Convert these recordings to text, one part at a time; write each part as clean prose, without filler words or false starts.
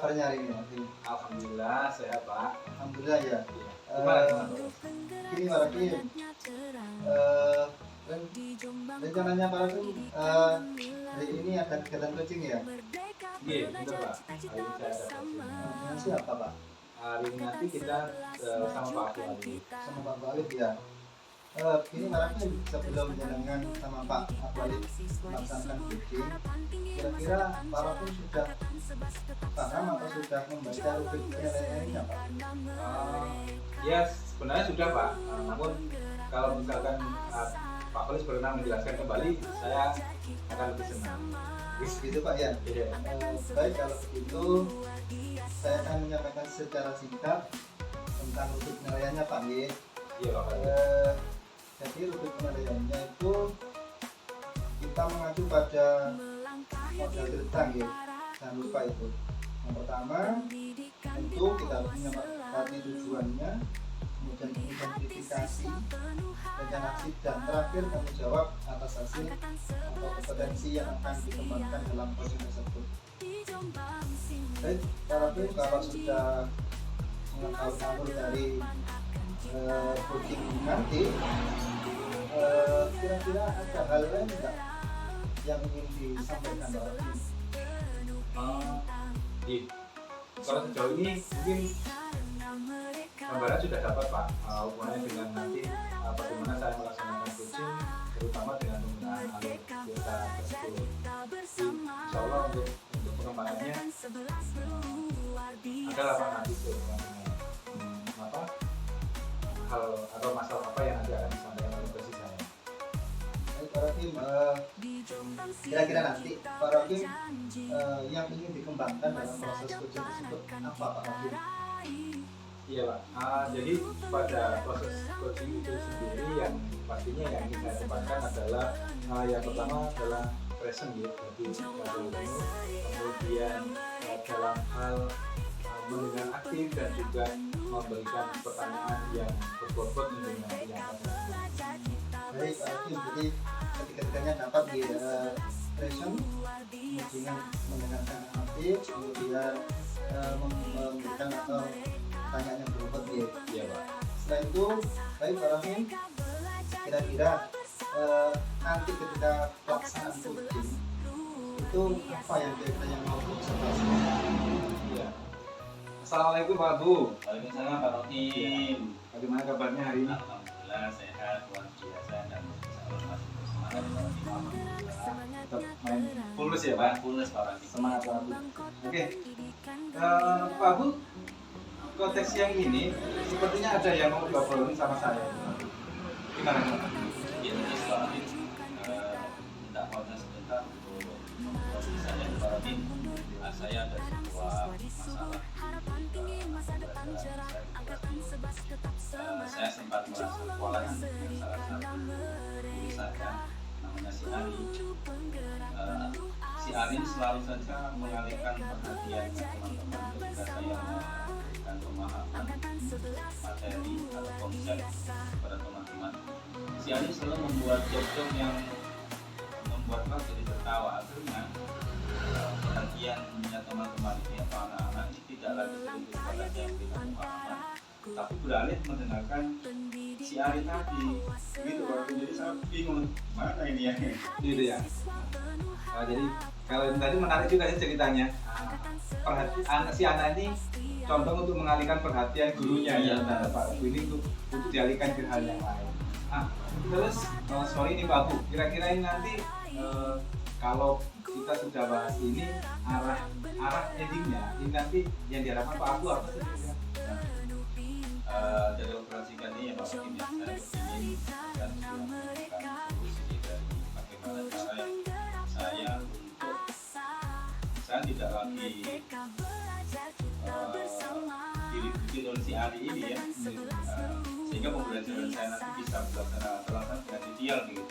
kabarnya hari ini? Alhamdulillah sehat Pak. Alhamdulillah ya. Gimana? Gini Pak Rakim, rencananya Pak Rakim hari ini ada kegiatan coaching ya? Iya betul Pak. Hari ini saya ada coaching. Dengan siapa Pak? Hari ini nanti kita sama Pak Akil. Sama Pak Walid ya. Gini Pak Rakim, sebelum jalankan sama Pak Walid melaksanakan coaching, kira-kira Pak Rakim sudah paham atau sudah membaca rubrik penilaiannya Pak? Ya sebenarnya sudah Pak. Namun kalau misalkan Pak Polis berkenan menjelaskan kembali, saya akan lebih senang. Gitu Pak ya. Iya. Baik, kalau begitu saya akan menyampaikan secara singkat tentang rubrik penilaiannya Pak Nggih. Iya Pak. Jadi rubrik penilaiannya itu kita mengacu pada model cerita nggih. Jangan lupa itu. Yang pertama tentu kita harus menyepakati tujuannya, kemudian identifikasi, rencana aksi, dan terakhir tanggung jawab atas hasil atau kompetensi yang akan dikembangkan dalam proses tersebut. Baik, para tim kalau sudah mengetahui alur dari coaching nanti, kira-kira ada hal lain enggak yang ingin disampaikan Pak Rakim? Kalau sejauh ini mungkin gambaran sudah dapat Pak, hubungannya dengan nanti bagaimana saya melaksanakan coaching, terutama dengan penggunaan alur biota tersebut. Insya Allah untuk pengembangannya adalah Pak nanti apa hal atau masalah apa yang nanti akan disampaikan oleh coach saya. Baik Pak Rakim, kira-kira nanti Pak Rakim yang ingin dikembangkan dalam proses coaching tersebut apa Pak Rakim? Iya Pak, jadi pada proses coaching itu sendiri yang pastinya yang ingin saya kembangkan adalah yang pertama adalah present ya, jadi kemudian dalam hal mendengar aktif dan juga memberikan pertanyaan yang berbobot dengan yang Baik Pak Rakim, jadi ketika-tikanya dapat di present, kemudian mendengarkan aktif, kemudian memberikan atau pertanyaan yang berbobot ya. Iya Pak. Setelah itu, baik Pak Rakim, kira-kira nanti ketika pelaksanaan coaching itu apa yang kira-kira yang mau diobservasi? Iya. Assalamualaikum Pak Bu. Waalaikumsalam Pak Rohim. Bagaimana kabarnya hari ini? Alhamdulillah sehat, luar biasa dan selalu masih bersemangat Pak Rohim. Alhamdulillah. Tetap main fulus ya Pak. Fulus Pak Rohim. Semangat Pak Bu. Oke. Pak Bu, konteks yang ini sepertinya ada yang mau diobrolin sama saya. Gimana Pak? Ya, terus Pak Rohim minta waktu sebentar untuk ngobrol saya Pak Rohim. Saya ada sebuah masalah. Saya sempat merasa kewalahan dengan salah satu guru saya namanya si Ari. Si Ari selalu saja mengalihkan perhatian teman-teman ketika saya memberikan pemahaman materi atau konsep kepada teman-teman. Si Ari selalu membuat joke-joke yang membuat kita jadi tertawa. Akhirnya perhatiannya teman-teman ini atau anak-anak ini tidak lagi tertuju pada saya memberikan pemahaman, tapi beralih mendengarkan si Ari tadi gitu. Jadi saya bingung mana ini ya Gitu ya. Jadi kalau yang tadi menarik juga sih ceritanya. Si anak ini condong untuk mengalihkan perhatian gurunya ya. Nah, Pak Bu ini untuk dialihkan ke hal yang lain. Terus sorry nih Pak Bu, kira-kira ini nanti kalau kita sudah bahas ini arah endingnya ini nanti yang diharapkan Pak Abu apa sih? Dari operasi ini ya Pak Hakim, ya saya ingin dan sudah memberikan solusi dari bagaimana cara saya untuk saya tidak lagi diributin oleh si Ari ini ya, sehingga pembelajaran saya nanti bisa terlaksana dengan ideal gitu.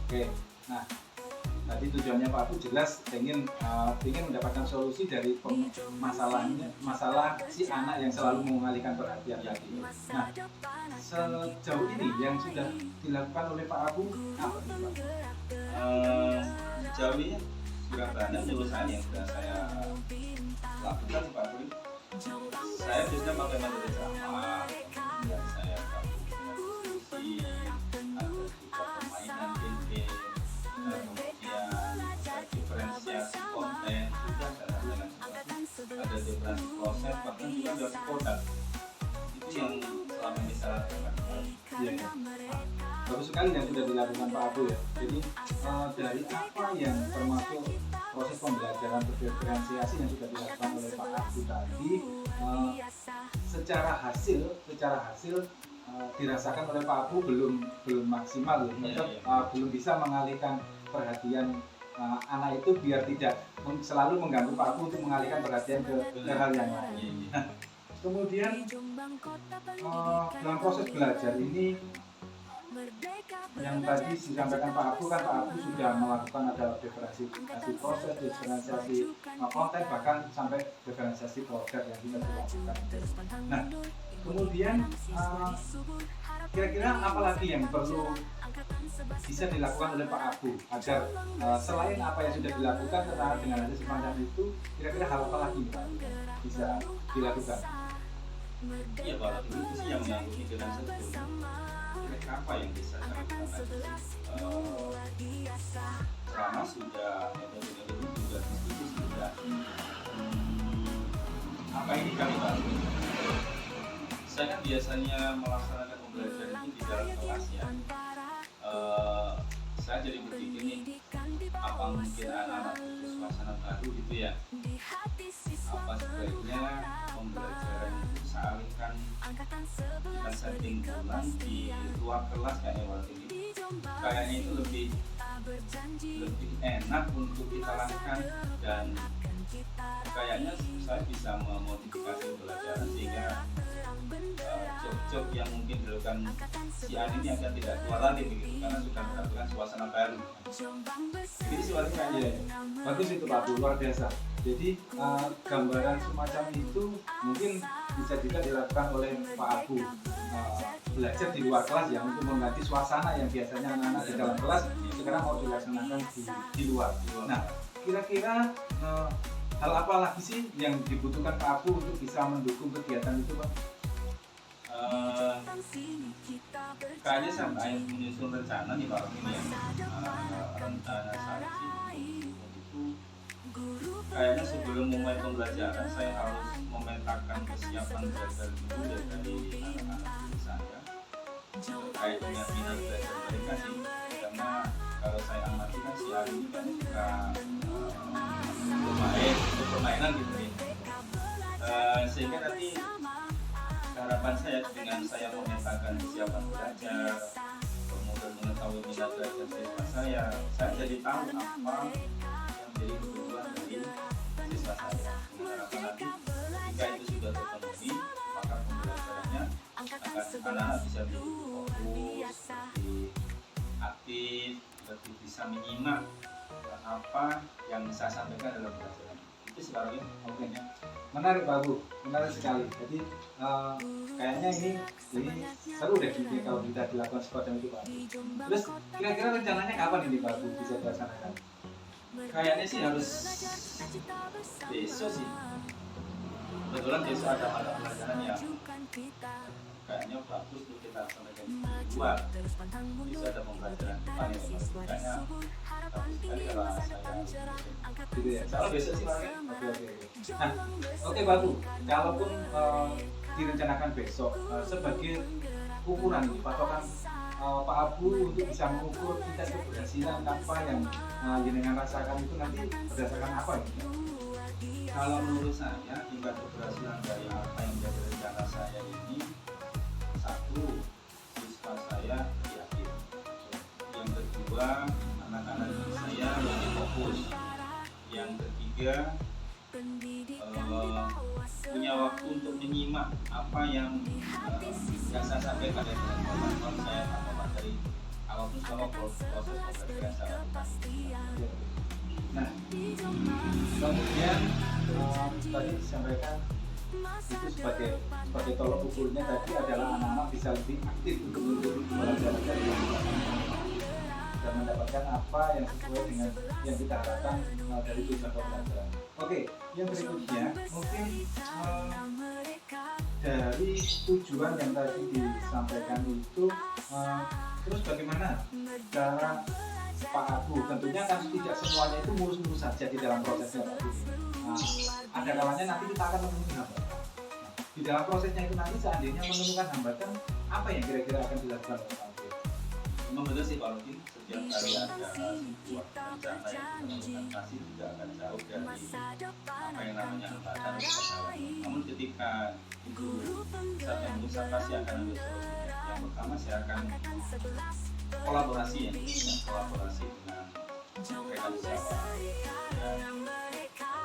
Oke, nah tadi tujuannya Pak Abu jelas ingin mendapatkan solusi dari masalah si anak yang selalu mengalihkan perhatian tadi. Nah, sejauh ini yang sudah dilakukan oleh Pak Abu apa nih Pak? Sejauh ini Surabaya menurut saya yang sudah saya lakukan Pak Budi, saya biasanya pakai materi drama, kemudian saya gabung dengan diskusi, ada juga permainan game, kemudian ada diferensiasi konten, sudah saya dengan sesuatu, ada diferensiasi proses, bahkan juga ada produk. Itu yang selama ini saya lakukan. Iya, ya. Bagus sekali yang sudah dilakukan Pak Abu ya. Jadi dari apa yang termasuk proses pembelajaran berdiferensiasi yang sudah dilakukan oleh Pak Abu tadi, secara hasil dirasakan oleh Pak Abu belum maksimal, tetap belum bisa mengalihkan perhatian anak itu biar tidak selalu mengganggu Pak Abu untuk mengalihkan perhatian ke hal yang lain. Nah, kemudian dalam proses belajar ini yang tadi disampaikan Pak Abu, kan Pak Abu sudah melakukan ada diferensiasi proses, diferensiasi konten, bahkan sampai diferensiasi produk yang kita lakukan. Nah, kemudian kira-kira apa lagi yang perlu bisa dilakukan oleh Pak Abu agar selain apa yang sudah dilakukan dengan hasil semacam itu, kira-kira hal apa lagi Pak bisa dilakukan? Iya, kalau itu sih yang menyangkut dengan sebetulnya kira-kira apa yang bisa saya lakukan. Selama sudah metode-metode sudah diskusi sudah apa ini kami bahas. Saya kan biasanya melaksanakan pembelajaran itu di dalam kelas ya. Saya jadi berpikir nih, apa mungkin anak-anak butuh suasana baru gitu ya? Apa sebaiknya pembelajaran itu saya alihkan kita setting ulang di luar kelas kayaknya waktu ini. Kayaknya itu lebih enak untuk kita lakukan, dan kayaknya saya bisa memodifikasi pembelajaran sehingga job-job yang mungkin dilakukan si A ini akan tidak keluar lagi begitu, karena sudah mendapatkan suasana baru. Jadi suasananya Bagus itu Pak Abu, luar biasa. Jadi gambaran semacam itu mungkin bisa juga dilakukan oleh Pak Abu, belajar di luar kelas ya, untuk mengganti suasana yang biasanya anak-anak di dalam kelas sekarang mau dilaksanakan di luar. Nah, kira-kira hal apa lagi sih yang dibutuhkan Pak Abu untuk bisa mendukung kegiatan itu Pak? Kayaknya saya menyusun rencana nih Pak ini ya. Rencana saya sih itu kayaknya sebelum memulai pembelajaran saya harus memetakan kesiapan belajar dulu dari anak-anak saya terkait dengan minat belajar mereka sih, karena kalau saya amati kan si Ali ini kan suka permainan gitu nih, sehingga nanti harapan saya dengan saya memetakan kesiapan belajar, kemudian mengetahui minat belajar siswa saya jadi tahu apa yang menjadi kebutuhan dari siswa saya. Dengan harapan nanti jika itu sudah terpenuhi, maka pembelajarannya anak-anak bisa lebih fokus, lebih aktif, lebih bisa menyimak apa yang saya sampaikan dalam pelajaran. Itu sekarang ini mungkin ya. Menarik Pak Abu, menarik sekali. Jadi kayaknya ini seru deh ini kalau kita dilakukan semacam itu Pak Abu. Terus kira-kira rencananya kapan ini Pak Abu bisa dilaksanakan? Kayaknya sih harus besok sih. Kebetulan besok ada mata pelajaran yang kayaknya bagus untuk kita sampaikan di luar. Bisa ada pembelajaran depan yang kayaknya bagus sekali kalau saya Gitu ya. kalau besok sih Pak. Oke. Nah, oke Pak Abu, kalaupun direncanakan besok sebagai ukuran ini, patokan Pak Abu untuk bisa mengukur tingkat keberhasilan apa yang jenengan rasakan itu nanti berdasarkan apa ini? Kalau menurut saya tingkat keberhasilan dari apa yang menjadi rencana saya ini, satu, siswa saya yakin. Yang kedua, anak-anak saya lebih fokus. Yang ketiga, punya waktu untuk menyimak apa yang saya sampaikan dari teman-teman saya atau materi apapun selama proses pembelajaran saya lakukan. Nah, kemudian tadi disampaikan itu sebagai tolok ukurnya tadi adalah anak-anak bisa lebih aktif untuk mengikuti pembelajaran dari yang dilakukan dan mendapatkan menjalankan apa yang sesuai dengan yang kita harapkan dari tujuan pembelajaran. Oke, yang berikutnya mungkin dari tujuan yang tadi disampaikan itu, terus bagaimana cara Pak Abu? Tentunya kan tidak semuanya itu mulus-mulus saja di dalam prosesnya Pak Abu. Ada kalanya nanti kita akan menemukan hambatan. Di dalam prosesnya itu nanti seandainya menemukan hambatan, apa yang kira-kira akan dilakukan oleh Pak Abu? Memang betul sih Pak Rudi, setiap kali ada sebuah rencana yang kita lakukan pasti tidak akan jauh dari apa yang namanya hambatan dan kesalahan. Namun ketika itu saat yang merusak pasti akan ambil solusinya. Yang pertama saya akan kolaborasi dengan rekan sejawat dan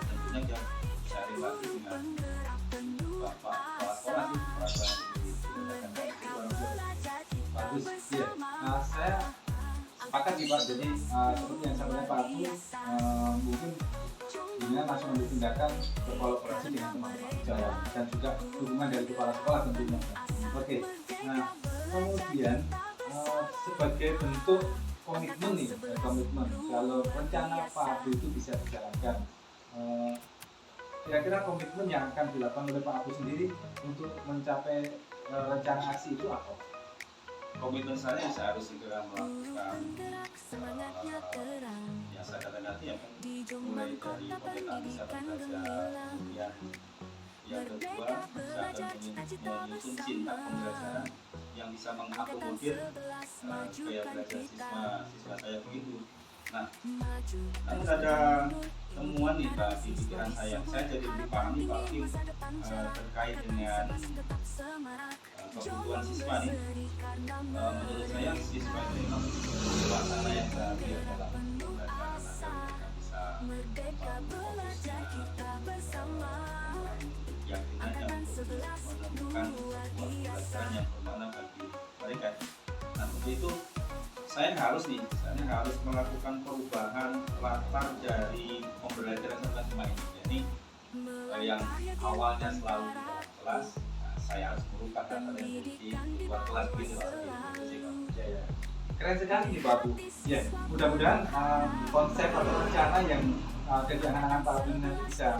tentunya kita cari lagi dengan Bapak kepala sekolah sih, kepala sekolah Bagus, ya. Saya sepakat sih Pak. Jadi seperti yang sampaikan Pak Abu, mungkin dengan langsung ambil tindakan berkolaborasi dengan teman-teman sejawat dan juga dukungan dari kepala sekolah tentunya. Oke, nah kemudian sebagai bentuk komitmen nih, komitmen kalau rencana Pak Abu itu bisa dijalankan, kira-kira komitmen yang akan dilakukan oleh Pak Abu sendiri untuk mencapai rencana aksi itu apa? komitmen saya harus segera melakukan yang saya katakan tadi ya, mulai dari pemetaan bisa belajar, kemudian yang kedua saya akan menyusun cinta pembelajaran yang bisa mengakomodir gaya belajar siswa saya begitu. Nah, namun ada temuan nih Pak di pikiran saya jadi dipahami Pak Kim terkait dengan kebutuhan siswa nih. Menurut saya siswa itu memang suasana yang bahagia dalam pembelajaran agar mereka bisa fokusnya keyakinannya untuk menemukan sebuah pembelajaran yang bermakna bagi mereka. Nah untuk itu saya harus melakukan perubahan latar dari pembelajaran semacam ini. Jadi yang awalnya selalu di dalam kelas, saya harus merubah latar yang di luar kelas begitu. Ya. Keren sekali nih Pak Abu. Ya, mudah-mudahan konsep atau rencana yang dari anak-anak Pak Abu nanti bisa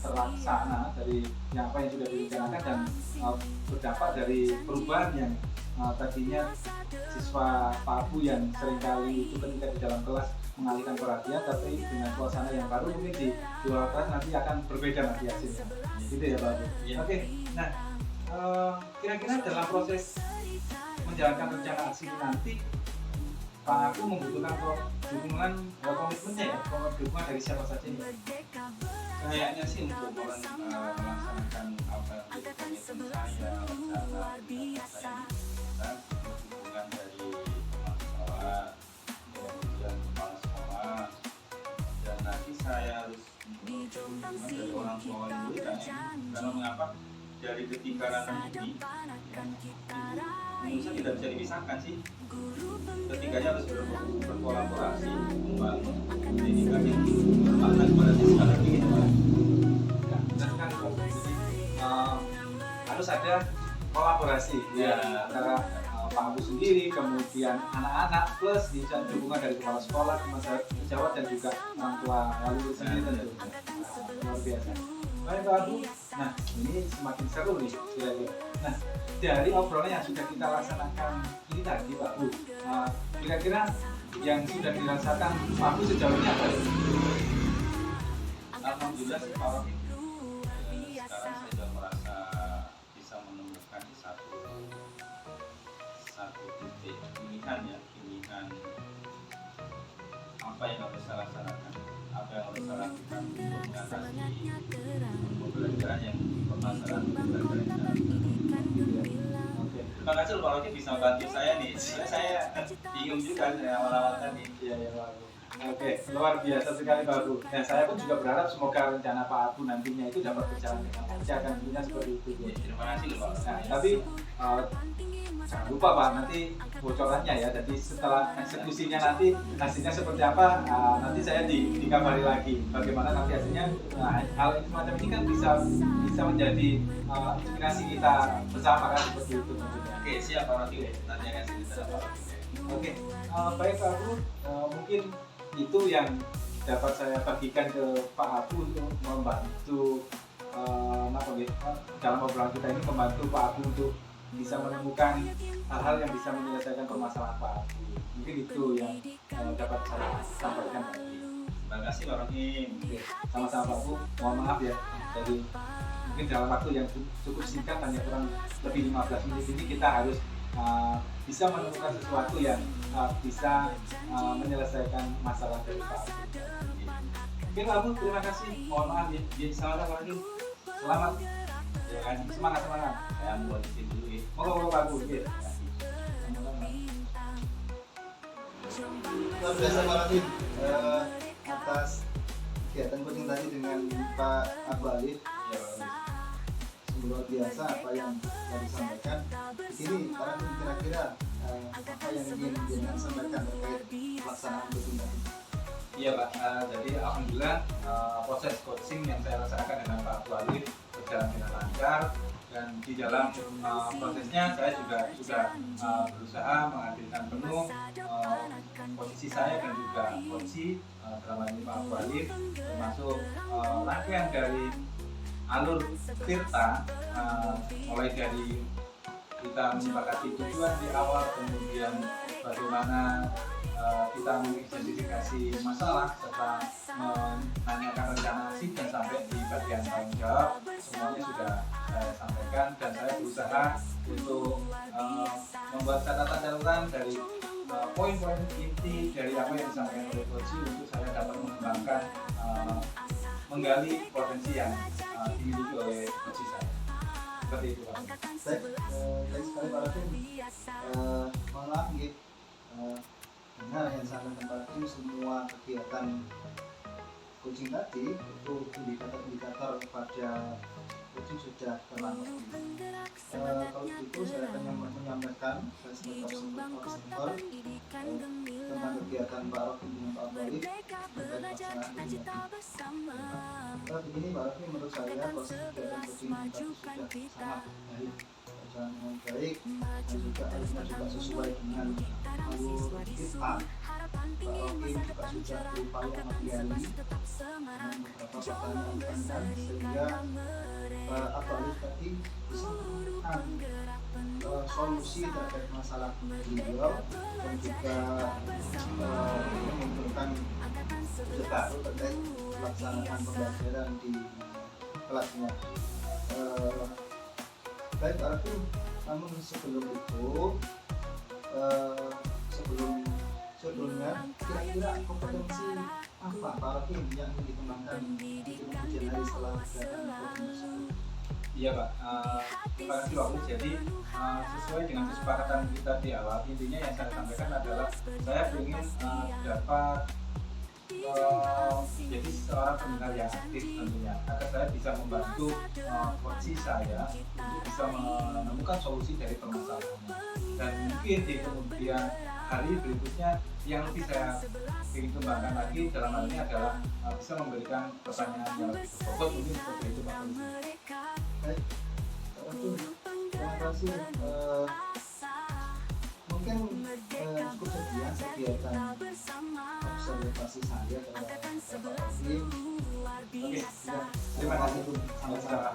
terlaksana dari yang apa yang sudah direncanakan dan berdampak dari perubahan yang tadinya siswa Pak Abu yang seringkali itu ketika di dalam kelas mengalihkan perhatian, tapi dengan suasana yang baru mungkin di luar kelas nanti akan berbeda nanti hasilnya. Gitu ya Pak Abu. Ya. Oke, nah kira-kira dalam proses menjalankan rencana aksi nanti Pak Abu membutuhkan dukungan komitmennya ya, dukungan dari siapa saja ini? Kayaknya sih untuk melaksanakan apa yang menjadi komitmen saya, rencana saya dukungan dari teman sekolah, kemudian kepala sekolah, dan nanti saya harus dukungan dari orang tua dulu karena mengapa dari ketiga ranah ini menurut saya tidak bisa dipisahkan sih. Ketiganya harus berkolaborasi membangun pendidikan yang bermakna kepada siswa nanti gitu Pak. Ya, benar sekali Pak. Jadi harus ada kolaborasi ya antara Pak Abu sendiri, kemudian anak-anak plus dukungan dari kepala sekolah, teman sejawat dan juga orang tua lalu sendiri tentu. Luar biasa. Baik Pak Abu, nah ini semakin seru nih kira-kira. Nah dari obrolan yang sudah kita laksanakan ini tadi Pak Abu, kira-kira yang sudah dirasakan Pak Abu sejauh ini apa? Alhamdulillah sih Pak Rocky. Sekarang saya sudah merasa bisa menemukan satu titik pilihan apa yang harus saya laksanakan, apa yang harus saya lakukan untuk mengatasi pembelajaran yang permasalahan pembelajaran dalam. Terima kasih Pak Rocky bisa bantu saya nih. Saya bingung juga dari awal-awal tadi. Iya ya Pak Abu. Oke, luar biasa sekali Pak Abu. Dan saya pun juga berharap semoga rencana Pak Abu nantinya itu dapat berjalan dengan lancar, kan tentunya seperti itu. Terima kasih Pak. Nah, tapi jangan lupa Pak, nanti bocorannya ya. Jadi setelah eksekusinya nanti hasilnya seperti apa, nanti saya dikabari lagi bagaimana nanti hasilnya. Nah, hal semacam ini kan bisa menjadi inspirasi kita bersama kan, seperti itu tentunya. Oke, siap Pak Rocky. Nanti akan cerita Pak Rocky. Oke, baik Pak Abu, mungkin itu yang dapat saya bagikan ke Pak Abu untuk membantu dalam obrolan kita ini, membantu Pak Abu untuk bisa menemukan hal-hal yang bisa menyelesaikan permasalahan Pak Abu. Mungkin itu yang dapat saya sampaikan Pak Abu. Terima kasih Pak Rocky. Oke, sama-sama Pak Abu, mohon maaf ya, jadi mungkin dalam waktu yang cukup singkat, hanya kurang lebih 15 menit ini kita harus bisa menemukan sesuatu yang bisa menyelesaikan masalah dari Pak Abu. Oke Pak Abu, terima kasih, mohon maaf ya. Selamat Pak Rocky. Selamat, ya kan, semangat. Saya mau di sini dulu ya. Moga-moga Pak Abu, ya. Luar biasa Pak Raffi atas kegiatan coaching tadi dengan Pak Abu Alif. Ya, Pak Rocky. Sungguh luar biasa apa yang telah disampaikan di sini. Para kira-kira apa yang ingin Jenengan sampaikan terkait pelaksanaan coaching tadi? Iya Pak, jadi alhamdulillah proses coaching yang saya laksanakan dengan Pak Abu Alif berjalan dengan lancar, dan di dalam prosesnya saya juga sudah berusaha menghadirkan penuh posisi saya dan juga coach dalam hal ini Pak Abu Alif, termasuk rangkaian dari alur Tirta, mulai dari kita menyepakati tujuan di awal, kemudian bagaimana kita mengidentifikasi masalah serta menanyakan rencana aksi dan sampai di bagian tanggung jawab, semuanya sudah saya sampaikan, dan saya berusaha untuk membuat catatan dari poin-poin inti dari apa yang disampaikan oleh Coach untuk saya dapat mengembangkan menggali potensi yang dimiliki oleh Coach saya. Seperti itu Pak. Baik, baik sekali Pak Raffi. Mohon maaf nggih. Benar yang disampaikan Pak Raffi, semua kegiatan coaching tadi itu indikator pada coaching sudah terlangsung. Kalau begitu saya akan menyampaikan tentang kegiatan Pak Raffi dengan Pak Abu Alif terkait pelaksanaan coaching tadi. Begini Pak Raffi, menurut saya proses kegiatan coaching tadi sudah sangat baik, berjalan dengan baik, dan juga harusnya juga sesuai dengan alur kita. Pak Rocky juga sudah berupaya menghindari dengan beberapa pertanyaan sehingga Pak Abu Alif tadi bisa menemukan solusi terkait masalah beliau, dan juga mengumpulkan ide baru terkait pelaksanaan pembelajaran di kelasnya. Baik Pak Raffi, namun sebelum itu sebelumnya kira-kira kompetensi apa Pak Raffi yang ingin dikembangkan di kemudian hari setelah kegiatan coaching tersebut? Iya Pak, terima kasih Pak. Jadi sesuai dengan kesepakatan kita di awal, intinya yang saya sampaikan adalah saya ingin dapat jadi seorang pendengar yang aktif tentunya, agar saya bisa membantu coach saya untuk bisa menemukan solusi dari permasalahannya, dan mungkin di kemudian hari berikutnya yang lebih saya ingin kembangkan lagi dalam hal ini adalah bisa memberikan pertanyaan yang lebih berbobot, mungkin seperti itu Pak. Baik, terima kasih. Mungkin cukup sekian kegiatan observasi saya terhadap Pak Raffi. Oke, terima kasih. Sama-sama.